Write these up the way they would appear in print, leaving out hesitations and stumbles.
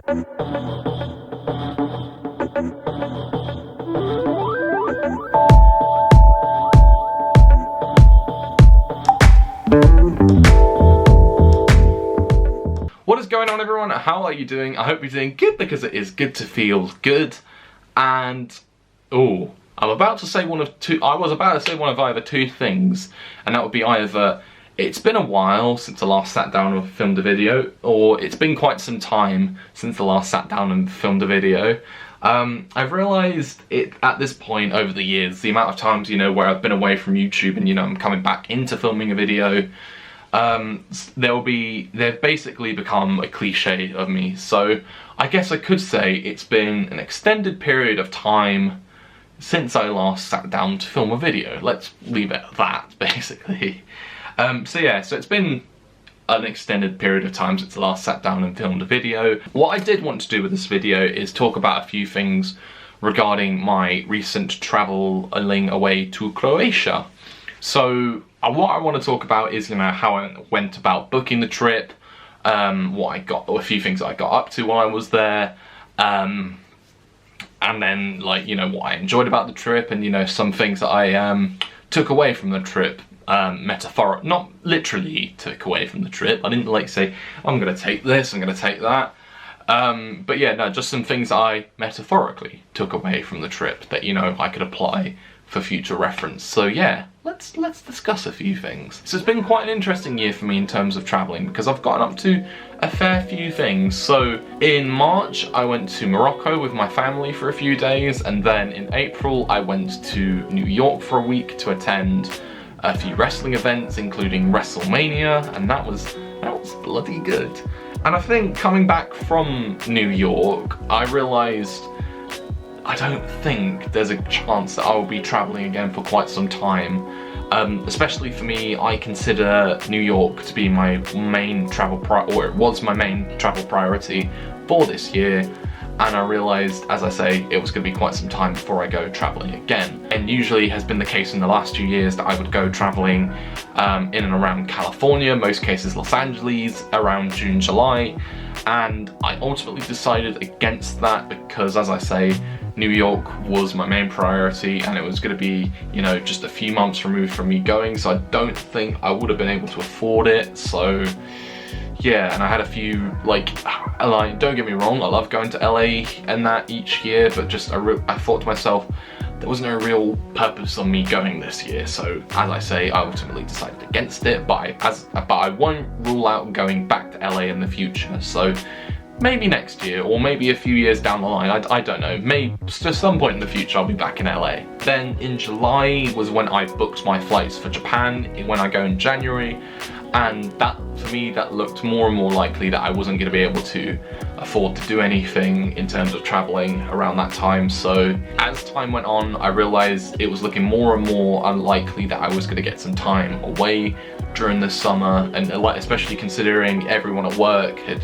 What is going on, everyone? How are you doing? I hope you're doing good, because it is good to feel good. And I'm about to say one of two. I was about to say one of either two things, and that would be either it's been a while since I last sat down and filmed a video, or it's been quite some time since I last sat down and filmed a video. I've realised it at this point over the years, the amount of times, where I've been away from YouTube and, I'm coming back into filming a video, they've basically become a cliche of me. So I guess I could say it's been an extended period of time since I last sat down to film a video. Let's leave it at that, basically. So it's been an extended period of time since I last sat down and filmed a video. What I did want to do with this video is talk about a few things regarding my recent travelling away to Croatia. So what I want to talk about is, how I went about booking the trip, a few things I got up to while I was there, and then, what I enjoyed about the trip, and, some things that I took away from the trip, not literally took away from the trip. I didn't, say, I'm going to take this, I'm going to take that. But yeah, no, just some things I metaphorically took away from the trip that, I could apply for future reference. So yeah, let's discuss a few things. So it's been quite an interesting year for me in terms of traveling, because I've gotten up to a fair few things. So in March I went to Morocco with my family for a few days, and then in April I went to New York for a week to attend a few wrestling events, including WrestleMania, and that was bloody good. And I think coming back from New York, I realised I don't think there's a chance that I will be travelling again for quite some time. Especially for me, I consider New York to be my main travel it was my main travel priority for this year. And I realised, as I say, it was going to be quite some time before I go travelling again. And usually has been the case in the last few years that I would go travelling in and around California, most cases Los Angeles, around June, July. And I ultimately decided against that because, as I say, New York was my main priority, and it was going to be, just a few months removed from me going, so I don't think I would have been able to afford it. So yeah, and I had a few, don't get me wrong, I love going to LA and that each year, but just I thought to myself, there was no real purpose on me going this year. So as I say, I ultimately decided against it, but I won't rule out going back to LA in the future. So maybe next year, or maybe a few years down the line, I don't know. Maybe at some point in the future I'll be back in LA. Then in July was when I booked my flights for Japan, when I go in January. And that, for me, that looked more and more likely that I wasn't going to be able to afford to do anything in terms of traveling around that time. So as time went on, I realized it was looking more and more unlikely that I was going to get some time away during the summer, and especially considering everyone at work had,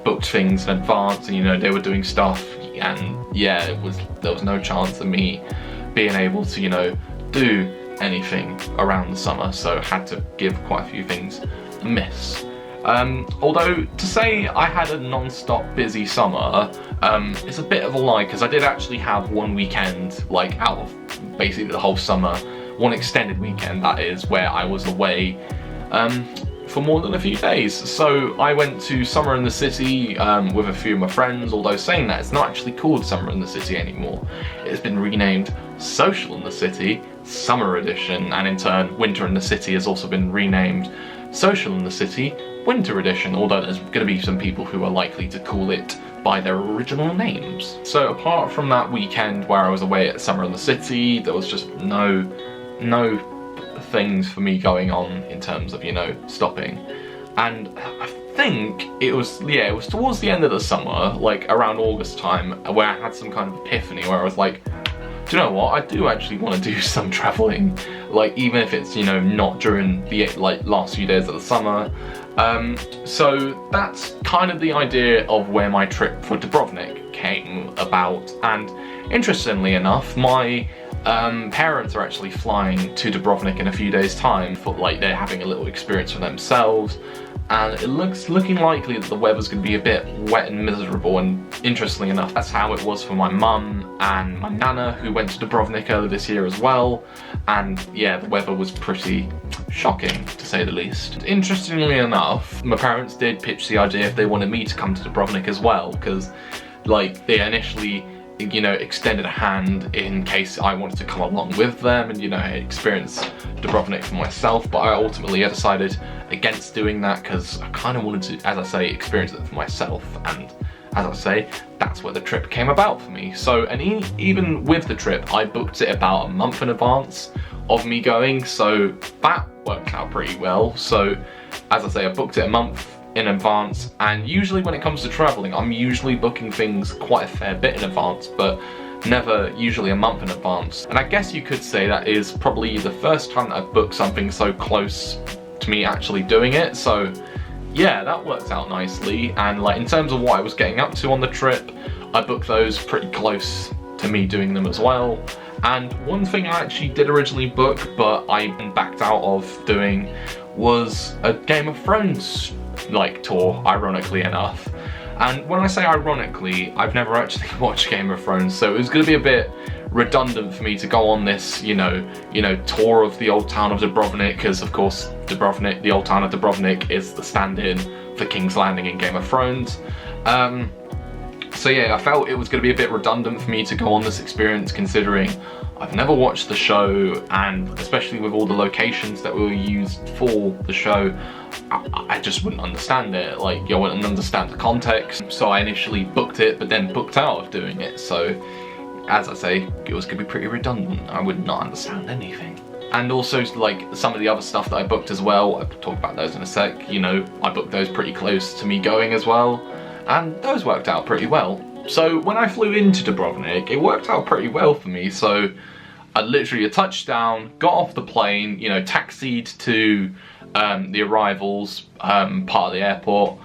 booked things in advance, and they were doing stuff, and yeah, there was no chance of me being able to, do anything around the summer, so had to give quite a few things a miss. Although to say I had a non-stop busy summer, it's a bit of a lie, because I did actually have one weekend, out of basically the whole summer, one extended weekend that is, where I was away for more than a few days. So I went to Summer in the City with a few of my friends, although saying that, it's not actually called Summer in the City anymore. It has been renamed Social in the City, Summer Edition, and in turn Winter in the City has also been renamed Social in the City, Winter Edition, although there's going to be some people who are likely to call it by their original names. So apart from that weekend where I was away at Summer in the City, there was just no things for me going on in terms of, stopping. And I think it was towards the end of the summer, around August time, where I had some kind of epiphany where I was like, do you know what, I do actually want to do some traveling, even if it's, not during the last few days of the summer. So that's kind of the idea of where my trip for Dubrovnik came about. And interestingly enough, my parents are actually flying to Dubrovnik in a few days' time for they're having a little experience for themselves. and it looking likely that the weather's going to be a bit wet and miserable, and interestingly enough, that's how it was for my mum and my nana, who went to Dubrovnik earlier this year as well, and yeah, the weather was pretty shocking, to say the least. Interestingly enough, my parents did pitch the idea if they wanted me to come to Dubrovnik as well, because like they initially, you know, extended a hand in case I wanted to come along with them and, you know, experience Dubrovnik for myself, but I ultimately decided against doing that because I kind of wanted to, as I say, experience it for myself, and as I say, that's where the trip came about for me. So, and even with the trip, I booked it about a month in advance of me going, so that worked out pretty well. So, as I say, I booked it a month in advance, and usually when it comes to traveling, I'm usually booking things quite a fair bit in advance, but never usually a month in advance. And I guess you could say that is probably the first time that I've booked something so close to me actually doing it, so yeah, that worked out nicely. And like in terms of what I was getting up to on the trip, I booked those pretty close to me doing them as well. And one thing I actually did originally book, but I backed out of doing, was a Game of Thrones like tour, ironically enough. And when I say ironically, I've never actually watched Game of Thrones, so it was going to be a bit redundant for me to go on this, you know, tour of the old town of Dubrovnik, because of course Dubrovnik, the old town of Dubrovnik, is the stand-in for King's Landing in Game of Thrones. So yeah, I felt it was going to be a bit redundant for me to go on this experience, considering I've never watched the show, and especially with all the locations that were used for the show, I just wouldn't understand it. Like, I wouldn't understand the context. So I initially booked it, but then booked out of doing it. So, as I say, it was going to be pretty redundant. I would not understand anything. And also, like, some of the other stuff that I booked as well, I'll talk about those in a sec, you know, I booked those pretty close to me going as well, and those worked out pretty well. So when I flew into Dubrovnik, it worked out pretty well for me. So I literally touched down, got off the plane, you know, taxied to the arrivals part of the airport,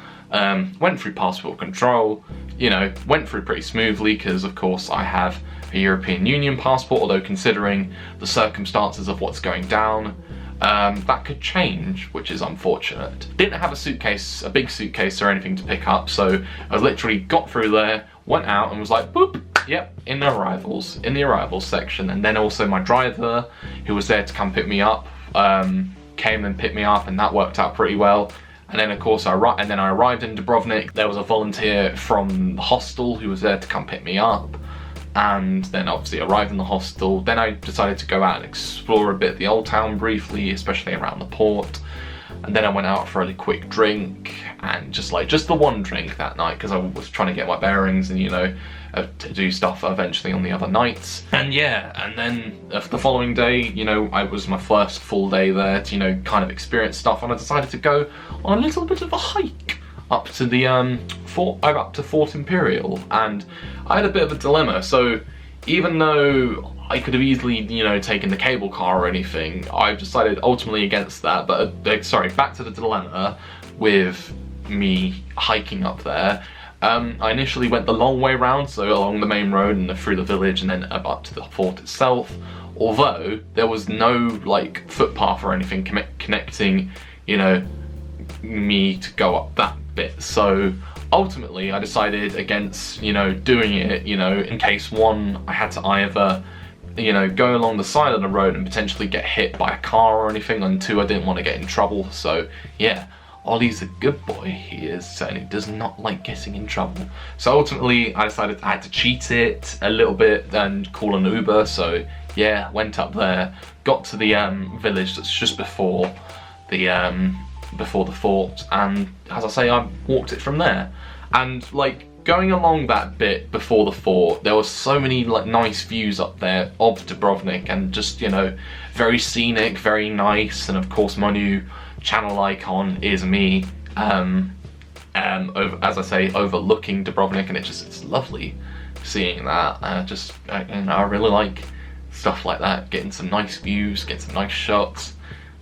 went through passport control, you know, went through pretty smoothly because of course I have a European Union passport, although considering the circumstances of what's going down, that could change, which is unfortunate. Didn't have a suitcase, a big suitcase or anything to pick up, so I literally got through there, went out and was like, boop, yep, in the arrivals section. And then also my driver, who was there to come pick me up, came and picked me up, and that worked out pretty well. And then of course I arrived in Dubrovnik. There was a volunteer from the hostel who was there to come pick me up, and then obviously arrived in the hostel. Then I decided to go out and explore a bit of the old town briefly, especially around the port. And then I went out for a really quick drink, and just the one drink that night, because I was trying to get my bearings and, you know, to do stuff eventually on the other nights. And yeah, and then the following day, you know, I was my first full day there to, you know, kind of experience stuff, and I decided to go on a little bit of a hike up to the up to Fort Imperial. And I had a bit of a dilemma. So even though I could have easily, you know, taken the cable car or anything, I've decided ultimately against that. But sorry, back to the dilemma with me hiking up there. I initially went the long way round, so along the main road and through the village and then up to the fort itself, although there was no like footpath or anything connecting, you know, me to go up that bit. So ultimately I decided against, you know, doing it, you know, in case one, I had to either, you know, go along the side of the road and potentially get hit by a car or anything, and two, I didn't want to get in trouble. So yeah, Ollie's a good boy, he is, and he does not like getting in trouble. So ultimately I decided I had to cheat it a little bit and call an Uber. So yeah, went up there, got to the village that's just before the fort, and as I say, I walked it from there. And like going along that bit before the fort, there were so many like nice views up there of Dubrovnik, and just, you know, very scenic, very nice. And of course my new channel icon is me, as I say, overlooking Dubrovnik, and it's lovely seeing that. And I really like stuff like that, getting some nice views, getting some nice shots.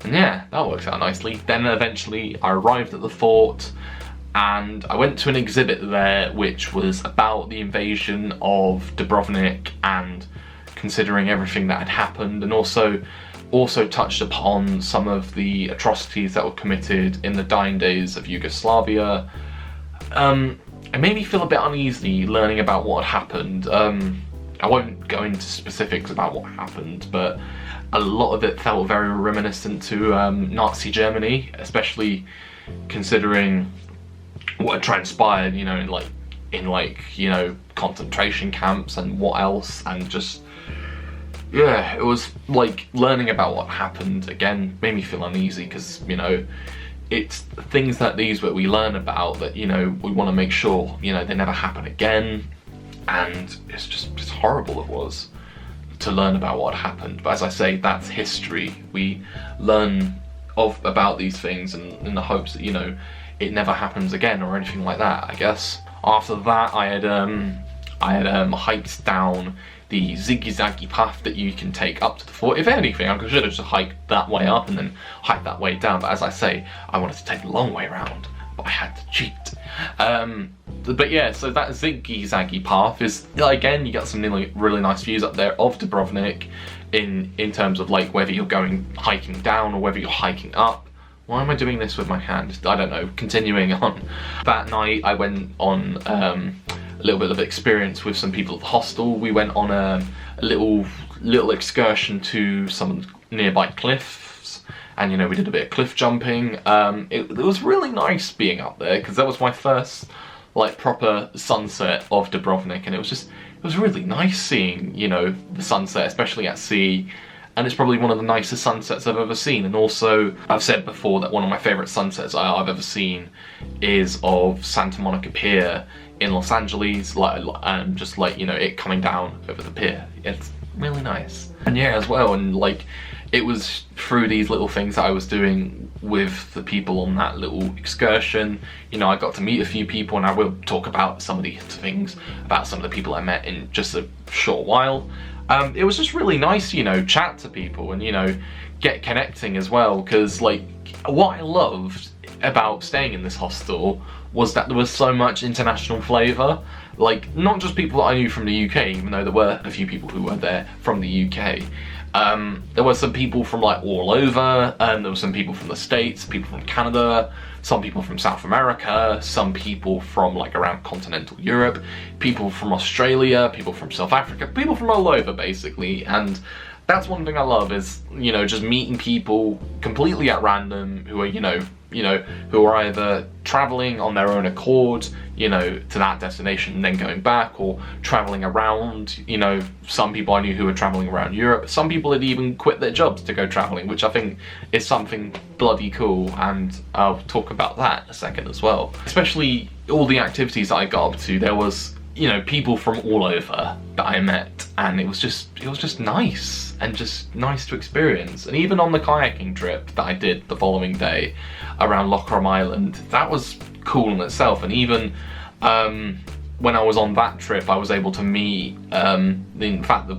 And yeah, that works out nicely. Then eventually I arrived at the fort, and I went to an exhibit there which was about the invasion of Dubrovnik, and considering everything that had happened, and also also touched upon some of the atrocities that were committed in the dying days of Yugoslavia. It made me feel a bit uneasy learning about what had happened. I won't go into specifics about what happened, but a lot of it felt very reminiscent to Nazi Germany, especially considering what had transpired, you know, in concentration camps and what else, and just, yeah, it was like learning about what happened again made me feel uneasy, because, you know, it's things like these that we learn about that, you know, we want to make sure, you know, they never happen again. And it's horrible it was to learn about what happened. But as I say, that's history. We learn about these things and in the hopes that, you know, it never happens again or anything like that, I guess. After that, I had hiked down the ziggy-zaggy path that you can take up to the fort. If anything, I should have just hiked that way up and then hiked that way down. But as I say, I wanted to take the long way around, but I had to cheat. But yeah, so that ziggy-zaggy path is, again, you got some really nice views up there of Dubrovnik in terms of like whether you're going hiking down or whether you're hiking up. Why am I doing this with my hand? I don't know. Continuing on. That night I went on a little bit of experience with some people at the hostel. We went on a little excursion to some nearby cliffs, and, you know, we did a bit of cliff jumping. It was really nice being up there, because that was my first like proper sunset of Dubrovnik, and it was really nice seeing, you know, the sunset, especially at sea. And it's probably one of the nicest sunsets I've ever seen. And also, I've said before that one of my favourite sunsets I've ever seen is of Santa Monica Pier in Los Angeles, just like, you know, it coming down over the pier. It's really nice. And yeah, as well, and like, it was through these little things that I was doing with the people on that little excursion, you know, I got to meet a few people, and I will talk about some of these things, about some of the people I met in just a short while. It was just really nice, you know, chat to people and, you know, get connecting as well, because, like, what I loved about staying in this hostel was that there was so much international flavour. Like, not just people that I knew from the UK, even though there were a few people who were there from the UK. There were some people from like all over, and there were some people from the States, people from Canada, some people from South America, some people from like around continental Europe, people from Australia, people from South Africa, people from all over basically. And that's one thing I love, is, you know, just meeting people completely at random who are, you know, who are either traveling on their own accord, you know, to that destination and then going back, or traveling around. You know, some people I knew who were traveling around Europe. Some people had even quit their jobs to go traveling, which I think is something bloody cool, and I'll talk about that in a second as well. Especially all the activities that I got up to, there was, you know, people from all over that I met, and it was just nice, and just nice to experience. And even on the kayaking trip that I did the following day around Lochram Island, that was cool in itself. And even when I was on that trip, I was able to meet, in fact,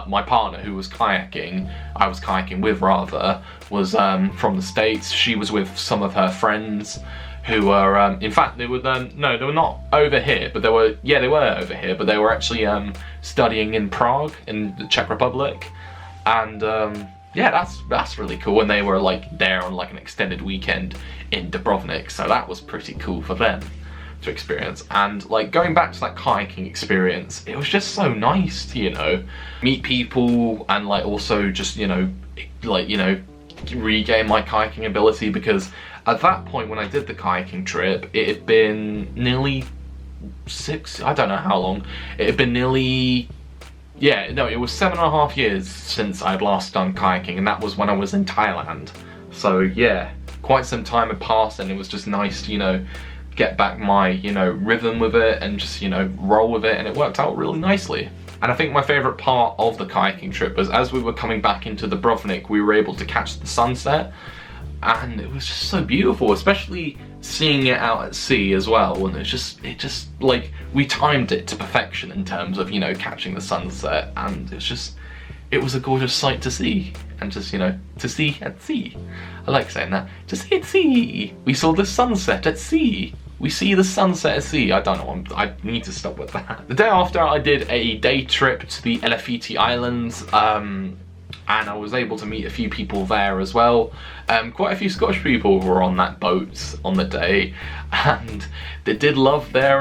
my partner who was kayaking, I was kayaking with rather, was from the States. She was with some of her friends who were, in fact, they were, no, they were not over here, but they were over here, but they were actually studying in Prague, in the Czech Republic. And yeah, that's really cool. And they were like there on like an extended weekend in Dubrovnik, so that was pretty cool for them to experience. And like going back to that kayaking experience, it was just so nice to, you know, meet people, and like also just, you know, like, you know, regain my kayaking ability, because at that point when I did the kayaking trip, it had been nearly I don't know how long, it had been nearly, yeah, no, it was 7.5 years since I'd last done kayaking, and that was when I was in Thailand. So yeah, quite some time had passed, and it was just nice to, you know, get back my, you know, rhythm with it, and just, you know, roll with it, and it worked out really nicely. And I think my favourite part of the kayaking trip was, as we were coming back into Dubrovnik, we were able to catch the sunset, and it was just so beautiful, especially seeing it out at sea as well. And it just like, we timed it to perfection in terms of, you know, catching the sunset, and it was a gorgeous sight to see, and just, you know, to see at sea. I like saying that, to see at sea. We saw the sunset at sea. We see the sunset at sea. I don't know, I need to stop with that. The day after, I did a day trip to the Elefiti Islands. and I was able to meet a few people there as well. Quite a few Scottish people were on that boat on the day, and they did love their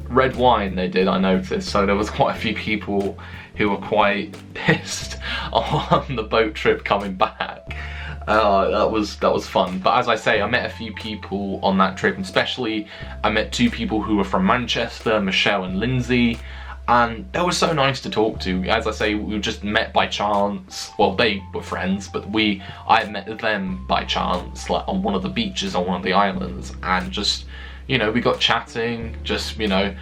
red wine, they did, I noticed. So there was quite a few people who were quite pissed on the boat trip coming back. That was fun. But as I say, I met a few people on that trip, and especially I met 2 people who were from Manchester, Michelle and Lindsay, and they were so nice to talk to. As I say, we just met by chance. Well, they were friends, but I met them by chance, like on one of the beaches on one of the islands, and just, you know, we got chatting, just, you know,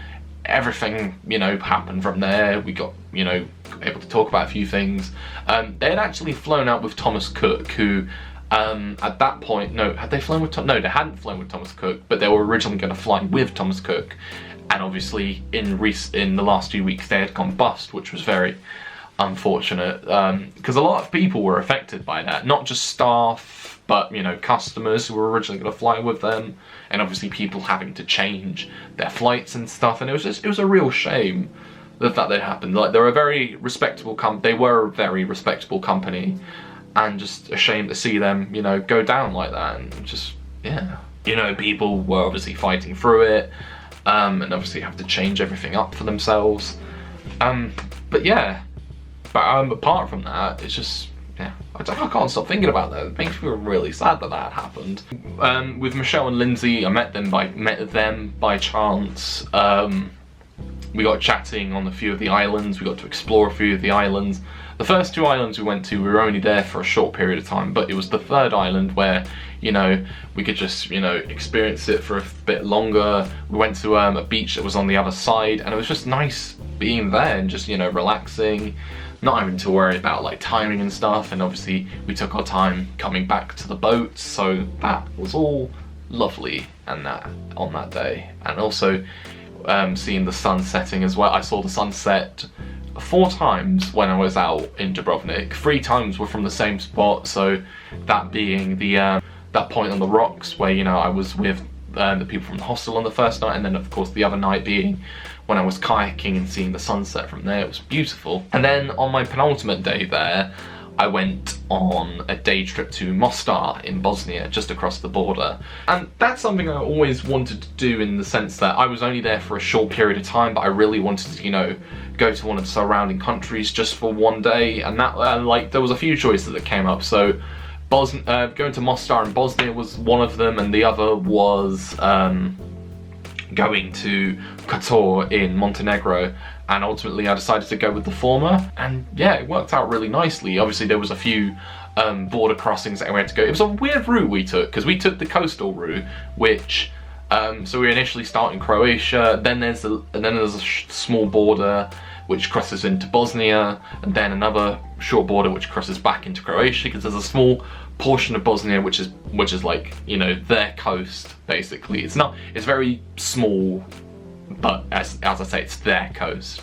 everything, you know, happened from there. We got, you know, able to talk about a few things. They had actually flown out with Thomas Cook, who at that point, no, had they flown with no, they hadn't flown with Thomas Cook, but they were originally going to fly with Thomas Cook, and obviously in the last few weeks they had gone bust, which was very unfortunate, because a lot of people were affected by that, not just staff, but, you know, customers who were originally going to fly with them, and obviously people having to change their flights and stuff. And it was a real shame that happened. Like, they were a very respectable company, and just a shame to see them, you know, go down like that. And just, yeah, you know, people were obviously fighting through it, and obviously have to change everything up for themselves. But yeah, apart from that, it's just, yeah, I can't stop thinking about that. It makes me feel really sad that happened. With Michelle and Lindsay, I met them by chance. We got chatting on a few of the islands. We got to explore a few of the islands. The first 2 islands we went to, we were only there for a short period of time, but it was the 3rd island where, you know, we could just, you know, experience it for a bit longer. We went to a beach that was on the other side, and it was just nice being there and just, you know, relaxing, not having to worry about like timing and stuff. And obviously we took our time coming back to the boat, so that was all lovely and that on that day. And also seeing the sun setting as well. I saw the sunset 4 times when I was out in Dubrovnik. 3 times were from the same spot, so that being the that point on the rocks where, you know, I was with the people from the hostel on the first night, and then of course the other night being when I was kayaking and seeing the sunset from there. It was beautiful. And then on my penultimate day there, I went on a day trip to Mostar in Bosnia, just across the border. And that's something I always wanted to do, in the sense that I was only there for a short period of time, but I really wanted to, you know, go to one of the surrounding countries just for one day. And that, like, there was a few choices that came up. So going to Mostar in Bosnia was one of them, and the other was going to Kotor in Montenegro, and ultimately I decided to go with the former, and yeah, it worked out really nicely. Obviously there was a few border crossings that we had to go. It was a weird route we took, because we took the coastal route, which so we initially start in Croatia, then there's a small border which crosses into Bosnia, and then another short border which crosses back into Croatia, because there's a small portion of Bosnia which is like, you know, their coast basically. It's very small, but as I say, it's their coast.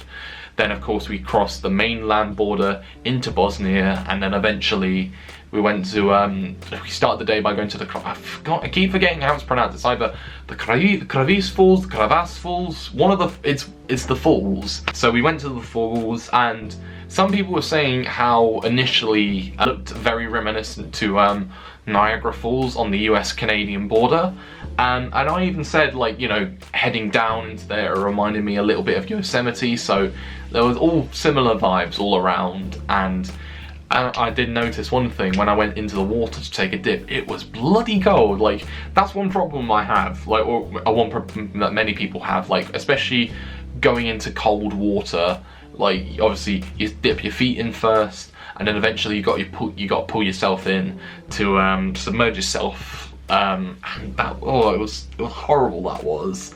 Then of course we crossed the mainland border into Bosnia, and then eventually we went to we started the day by going to I keep forgetting how it's pronounced. It's either the Kravis Falls, the Kravas Falls, one of the, it's the falls. So we went to the falls, and some people were saying how initially it looked very reminiscent to Niagara Falls on the US-Canadian border, and I even said, like, you know, heading down into there reminded me a little bit of Yosemite, so there was all similar vibes all around. And I did notice one thing when I went into the water to take a dip: it was bloody cold. Like, that's one problem I have, like, or one problem that many people have, like, especially going into cold water. Like, obviously you dip your feet in first, and then eventually you got to pull yourself in to submerge yourself. And that, it was horrible. That was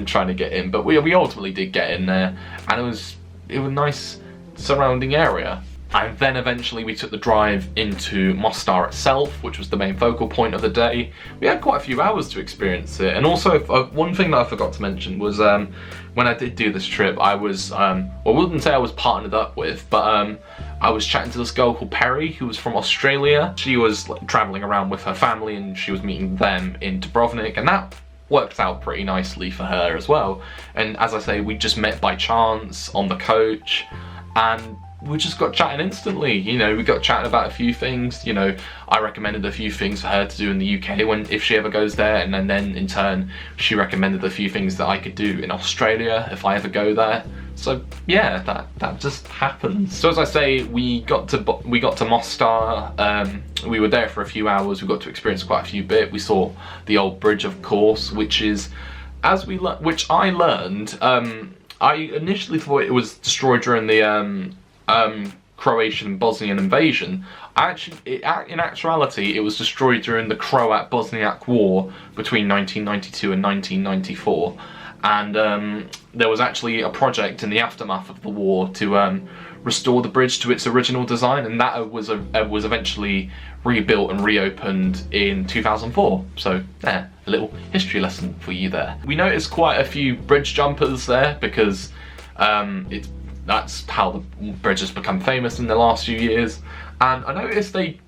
trying to get in, but we ultimately did get in there, and it was a nice surrounding area. And then eventually we took the drive into Mostar itself, which was the main focal point of the day. We had quite a few hours to experience it. And also, one thing that I forgot to mention was when I did do this trip, I was, well, I wouldn't say I was partnered up with, but I was chatting to this girl called Perry, who was from Australia. She was traveling around with her family, and she was meeting them in Dubrovnik, and that worked out pretty nicely for her as well. And as I say, we just met by chance on the coach, and we just got chatting instantly. You know, we got chatting about a few things. You know, I recommended a few things for her to do in the UK if she ever goes there, and then in turn she recommended a few things that I could do in Australia if I ever go there. So yeah, that just happens. So as I say, we got to Mostar. We were there for a few hours. We got to experience quite a few bit. We saw the old bridge, of course, which is, which I learned. I initially thought it was destroyed during the Croatian Bosnian invasion. In actuality, it was destroyed during the Croat-Bosniak War between 1992 and 1994. And there was actually a project in the aftermath of the war to restore the bridge to its original design, and that was eventually rebuilt and reopened in 2004. So there, a little history lesson for you there. We noticed quite a few bridge jumpers there because that's how the bridge has become famous in the last few years. And I noticed they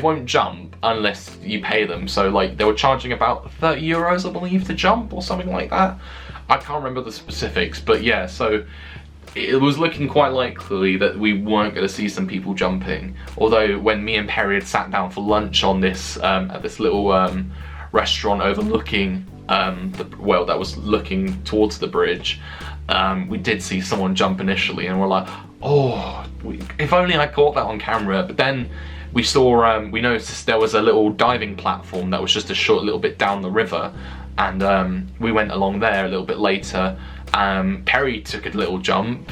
won't jump unless you pay them. So like they were charging about 30 euros, I believe, to jump or something like that. I can't remember the specifics, but yeah, so it was looking quite likely that we weren't going to see some people jumping. Although when me and Perry had sat down for lunch on this at this little restaurant overlooking that was looking towards the bridge, we did see someone jump initially, and we're like, oh, if only I caught that on camera. But then we saw, we noticed there was a little diving platform that was just a short little bit down the river, and we went along there a little bit later. Perry took a little jump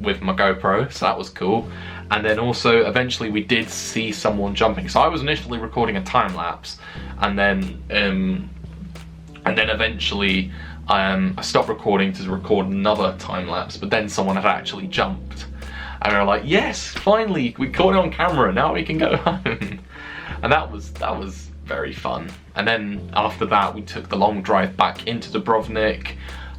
with my GoPro, so that was cool. And then also eventually we did see someone jumping. So I was initially recording a time lapse, and then eventually I stopped recording to record another time lapse. But then someone had actually jumped, and we were like, yes, finally, we caught it on camera. Now we can go home. And that was very fun. And then after that, we took the long drive back into Dubrovnik.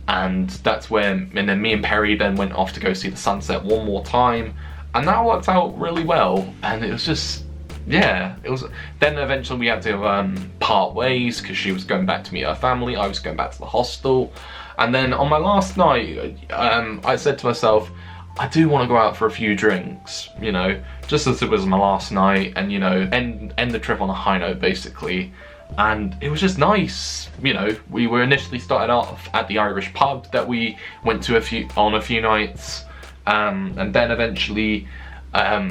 And that's when, and then me and Perry then went off to go see the sunset one more time, and that worked out really well. And it was just, yeah, it was. Then eventually we had to part ways because she was going back to meet her family, I was going back to the hostel. And then on my last night, I said to myself, I do want to go out for a few drinks, you know, just as it was my last night, and you know, end the trip on a high note basically. And it was just nice, you know. We were initially started off at the Irish pub that we went to a few nights, and then eventually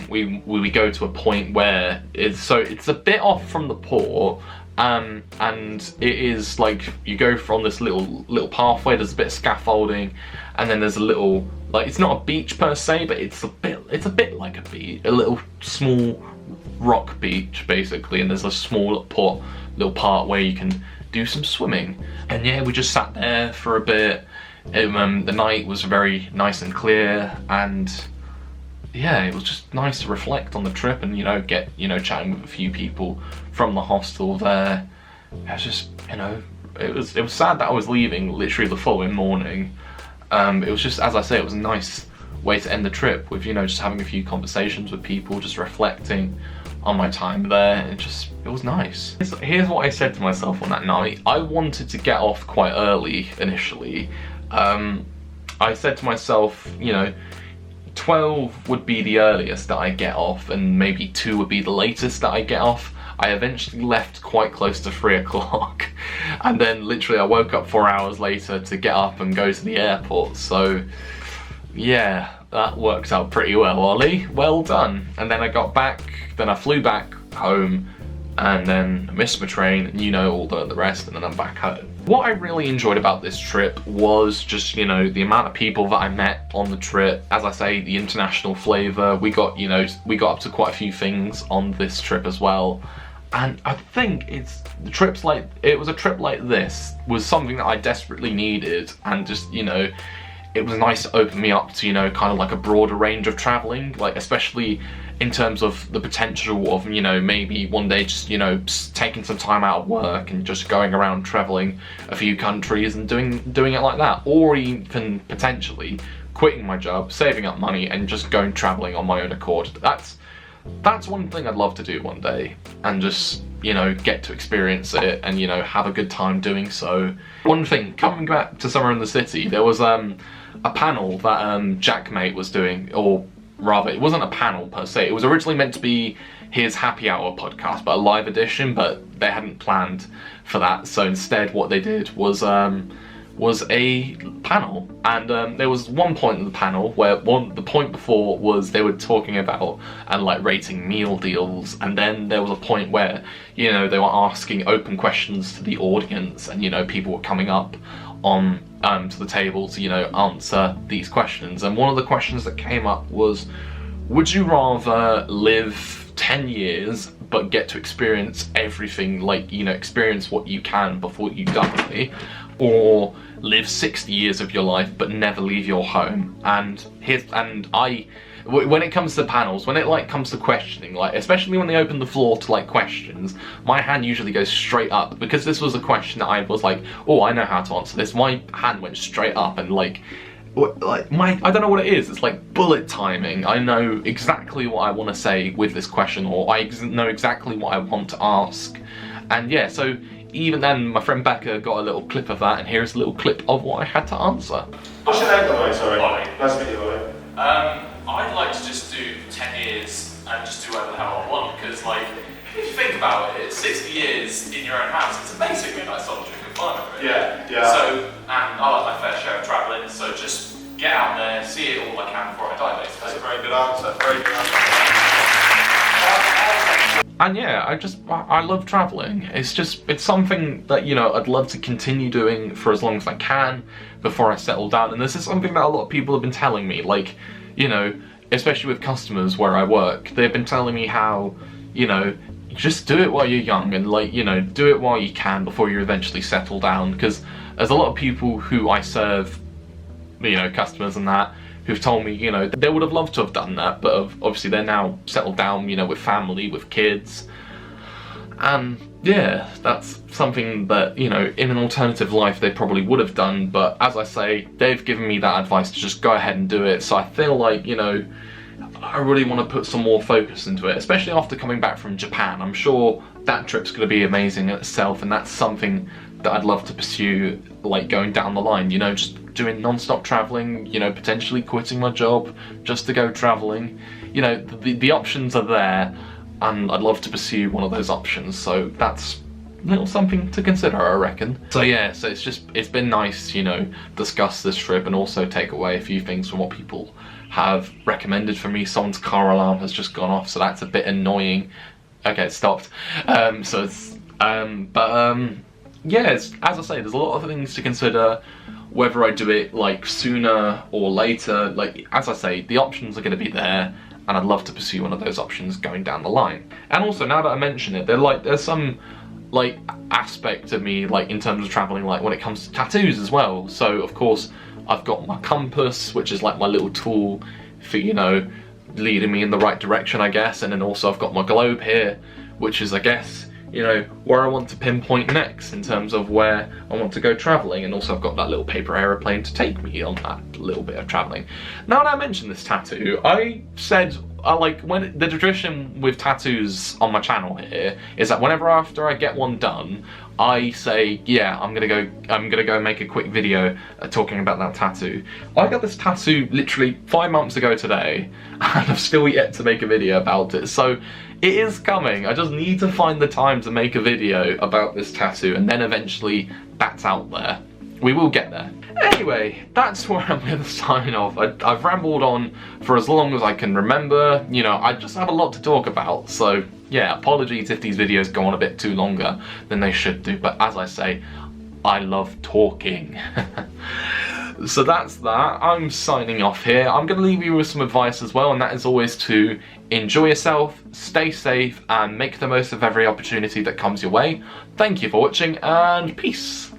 we go to a point where it's a bit off from the port, and it is like you go from this little pathway. There's a bit of scaffolding, and then there's a little, like, it's not a beach per se, but it's a bit like a beach, a little small rock beach basically, and there's a small little part where you can do some swimming. And yeah, we just sat there for a bit. The night was very nice and clear, and yeah, it was just nice to reflect on the trip and, you know, get, you know, chatting with a few people from the hostel there. It was just, you know, it was sad that I was leaving literally the following morning. It was just, as I say, it was a nice way to end the trip with, you know, just having a few conversations with people, just reflecting on my time there. It was nice. Here's what I said to myself on that night. I wanted to get off quite early initially. I said to myself, you know, 12 would be the earliest that I get off, and maybe 2 would be the latest that I get off. I eventually left quite close to 3 o'clock, and then literally I woke up 4 hours later to get up and go to the airport. So yeah, that worked out pretty well, Ollie. Well done. And then I got back, then I flew back home, and then I missed my train, and you know all the rest, and then I'm back home. What I really enjoyed about this trip was just, you know, the amount of people that I met on the trip. As I say, the international flavour. We got up to quite a few things on this trip as well. And I think it was a trip like this was something that I desperately needed, and just, you know, it was nice to open me up to, you know, kind of like a broader range of travelling, like especially in terms of the potential of, you know, maybe one day just, you know, taking some time out of work and just going around travelling a few countries and doing it like that, or even potentially quitting my job, saving up money, and just going travelling on my own accord. That's one thing I'd love to do one day, and just, you know, get to experience it and, you know, have a good time doing so. One thing, coming back to Summer in the City, there was a panel that Jackmate was doing, or rather, it wasn't a panel per se. It was originally meant to be his happy hour podcast, but a live edition, but they hadn't planned for that. So instead what they did was a panel, and there was one point in the panel where the point before was they were talking about and like rating meal deals, and then there was a point where, you know, they were asking open questions to the audience, and, you know, people were coming up on to the table to, you know, answer these questions. And one of the questions that came up was, would you rather live 10 years but get to experience everything, like, you know, experience what you can before you die, or live 60 years of your life but never leave your home? And when it comes to panels, when it like comes to questioning, like especially when they open the floor to like questions, my hand usually goes straight up, because this was a question that I was like, oh, I know how to answer this. My hand went straight up, and like I don't know what it is, it's like bullet timing. I know exactly what I want to say with this question, or I know exactly what I want to ask. And yeah, so even then my friend Becca got a little clip of that, and here's a little clip of what I had to answer. What's your name, by the way? Sorry. Ollie. Nice to meet you, Ollie. I'd like to just do 10 years and just do whatever the hell I want, because like, if you think about it, 60 years in your own house, it's basically like solitary confinement, really. Yeah. So, and I like my fair share of travelling, so just get out there, see it all I can before I die, basically. That's a very good answer, very good answer. And yeah, I love travelling. It's something that, you know, I'd love to continue doing for as long as I can before I settle down. And this is something that a lot of people have been telling me, like, you know, especially with customers where I work, they've been telling me how, you know, just do it while you're young, and like, you know, do it while you can before you eventually settle down. Because there's a lot of people who I serve, you know, customers and that, who've told me, you know, they would have loved to have done that, but obviously they're now settled down, you know, with family, with kids. And yeah, that's something that, you know, in an alternative life they probably would have done, but as I say, they've given me that advice to just go ahead and do it. So I feel like, you know, I really want to put some more focus into it, especially after coming back from Japan. I'm sure that trip's going to be amazing in itself, and that's something that I'd love to pursue, like going down the line, you know, just doing non-stop travelling, you know, potentially quitting my job just to go travelling. You know, the options are there, and I'd love to pursue one of those options, so that's a little something to consider, I reckon. So yeah, so it's been nice, you know, discuss this trip and also take away a few things from what people have recommended for me. Someone's car alarm has just gone off, so that's a bit annoying. Okay, it stopped. Yeah, as I say, there's a lot of things to consider, whether I do it like sooner or later. Like, as I say, the options are going to be there, and I'd love to pursue one of those options going down the line. And also, now that I mention it, there's some like aspect of me, like in terms of traveling, like when it comes to tattoos as well. So of course I've got my compass, which is like my little tool for, you know, leading me in the right direction, I guess. And then also I've got my globe here, which is, I guess, you know, where I want to pinpoint next in terms of where I want to go travelling. And also I've got that little paper aeroplane to take me on that little bit of travelling. Now that I mentioned this tattoo, I said, when the tradition with tattoos on my channel here is that whenever after I get one done, I say, yeah, I'm gonna go make a quick video talking about that tattoo. I got this tattoo literally 5 months ago today, and I've still yet to make a video about it. So it is coming. I just need to find the time to make a video about this tattoo, and then eventually that's out there. We will get there. Anyway, that's where I'm going to sign off. I've rambled on for as long as I can remember. You know, I just have a lot to talk about. So yeah, apologies if these videos go on a bit too longer than they should do. But as I say, I love talking. So that's that. I'm signing off here. I'm going to leave you with some advice as well, and that is always to enjoy yourself, stay safe, and make the most of every opportunity that comes your way. Thank you for watching, and peace.